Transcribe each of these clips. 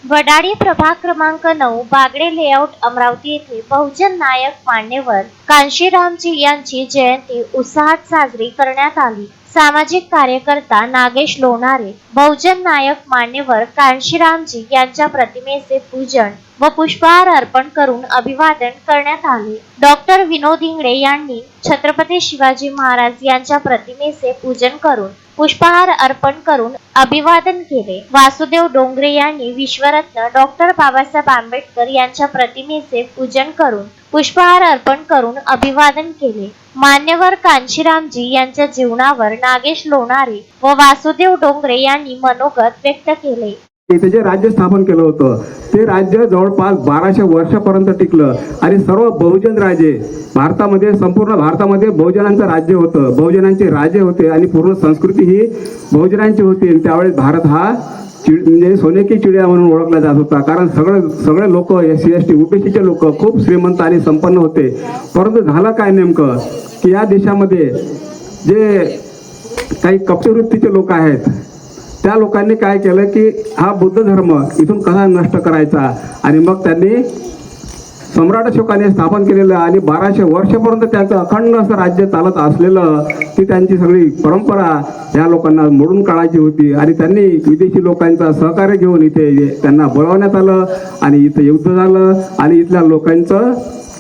वडाळी प्रभाग क्रमांक 9 बागडे लेआउट अमरावती येथे बहुजन नायक मान्यवर कांशीरामजी यांची जयंती उत्साहात साजरी करण्यात आली। सामाजिक कार्यकर्ता नागेश लोणारे, बहुजन नायक मान्यवर कांशीरामजी यांच्या प्रतिमेचे पूजन व पुष्पहार अर्पण करून अभिवादन करण्यात आले। डॉक्टर विनोद इंगळे यांनी छत्रपती शिवाजी महाराज यांच्या प्रतिमेचे पूजन करून पुष्पहार अर्पण करून अभिवादन केले। वासुदेव डोंगरे यांनी विश्वरत्न डॉक्टर बाबासाहेब आंबेडकर यांच्या प्रतिमेचे पूजन करून पुष्पहार अर्पण करून अभिवादन केले। मान्यवर कांशीरामजी यांच्या जीवनावर नागेश लोणारे व वासुदेव डोंगरे यांनी मनोगत व्यक्त केले। इथे जे राज्य स्थापन केलं होतं ते राज्य जवळपास 1200 वर्षापर्यंत टिकलं आणि सर्व बहुजन राजे भारतामध्ये, संपूर्ण भारतामध्ये बहुजनांचं राज्य होतं, बहुजनांचे राजे होते आणि पूर्ण संस्कृती ही बहुजनांची होती। आणि त्यावेळेस भारत हा म्हणजे सोने की चिडिया म्हणून ओळखला जात होता, कारण सगळे लोक SC ST OBCचे लोक खूप श्रीमंत आणि संपन्न होते। परंतु झालं काय नेमकं की या देशामध्ये जे काही कपटवृत्तीचे लोक आहेत त्या लोकांनी काय केलं की हा बुद्ध धर्म इथून कसा नष्ट करायचा, आणि मग त्यांनी सम्राट अशोकाने स्थापन केलेलं आणि 1200 वर्षापर्यंत त्यांचं अखंड असं राज्य चालत असलेलं ती त्यांची सगळी परंपरा या लोकांना मोडून काढायची होती। आणि त्यांनी विदेशी लोकांचा सहकार्य घेऊन इथे त्यांना बोलावण्यात आलं आणि इथं युद्ध झालं आणि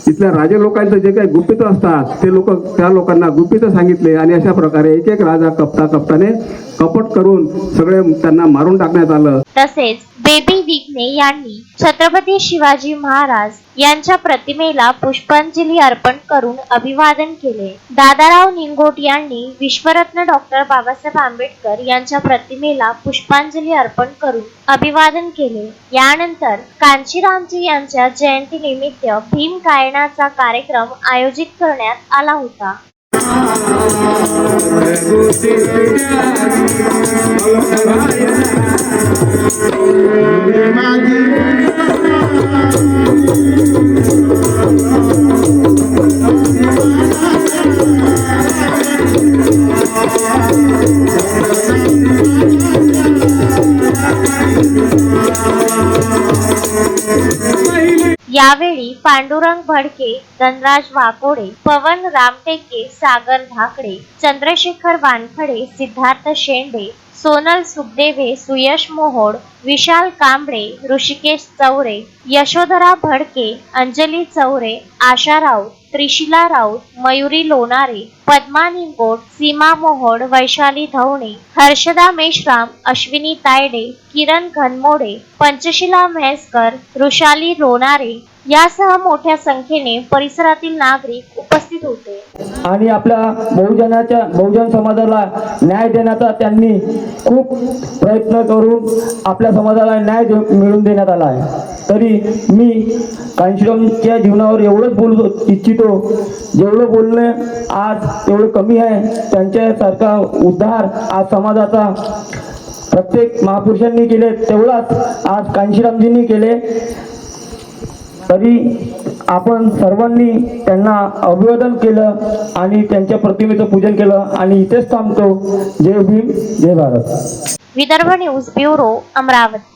इथल्या राजे लोकांचं जे काही गुपित असतात ते लोक त्या लोकांना गुपित सांगितले आणि अशा प्रकारे एक एक राजा कपटाने कपट करून सगळे त्यांना मारून टाकण्यात आलं। तसेच बेबी विघ्ने यांनी छत्रपती शिवाजी महाराज यांच्या प्रतिमेला पुष्पांजली अर्पण करून अभिवादन केले। दादाराव निंगोट यांनी विश्वरत्न डॉक्टर बाबासाहेब आंबेडकर यांच्या प्रतिमेला पुष्पांजली अर्पण करून अभिवादन केले। यानंतर कांशीरामजी यांच्या जयंतीनिमित्त भीम गायनाचा कार्यक्रम आयोजित करण्यात आला होता। यावेळी पांडुरंग भडके, धनराज वाकोडे, पवन रामटेके, सागर धाकडे, चंद्रशेखर वानखडे, सिद्धार्थ शेंडे, सोनल सुखदेवे, सुयश मोहोड, विशाल कांबळे, ऋषिकेश चौरे, यशोधरा भडके, अंजली चौरे, आशा राऊत, त्रिशिला राऊत, मयुरी लोणारे, पद्मा निंगोट, सीमा मोहोड, वैशाली धवणे, हर्षदा मेश्राम, अश्विनी तायडे, किरण घनमोडे, पंचशिला म्हैसकर, ऋषाली लोणारे यासह मोठ्या संख्येने परिसरातील नागरिक उपस्थित होते। आणि आपल्या बहुजन समाजाला न्याय देण्याचा त्यांनी खूप प्रयत्न करून आपल्या समाजाला न्याय मिळवून देण्यात आला आहे। तरी मी कांशीरामच्या जीवनावर एवढंच बोलू इच्छितो, जेवढं बोलणे आज तेवढं कमी आहे। त्यांच्यासारखा उद्धार आज समाजाचा प्रत्येक महापुरुषांनी केले, तेवढाच आज कांशीरामजींनी केले। तरी आपण सर्वांनी त्यांना अभिवादन केलं आणि त्यांच्या प्रतिमेचं पूजन केलं आणि इथेच थांबतो। जय भीम, जय भारत। Vidarbha news bureau, Amravati.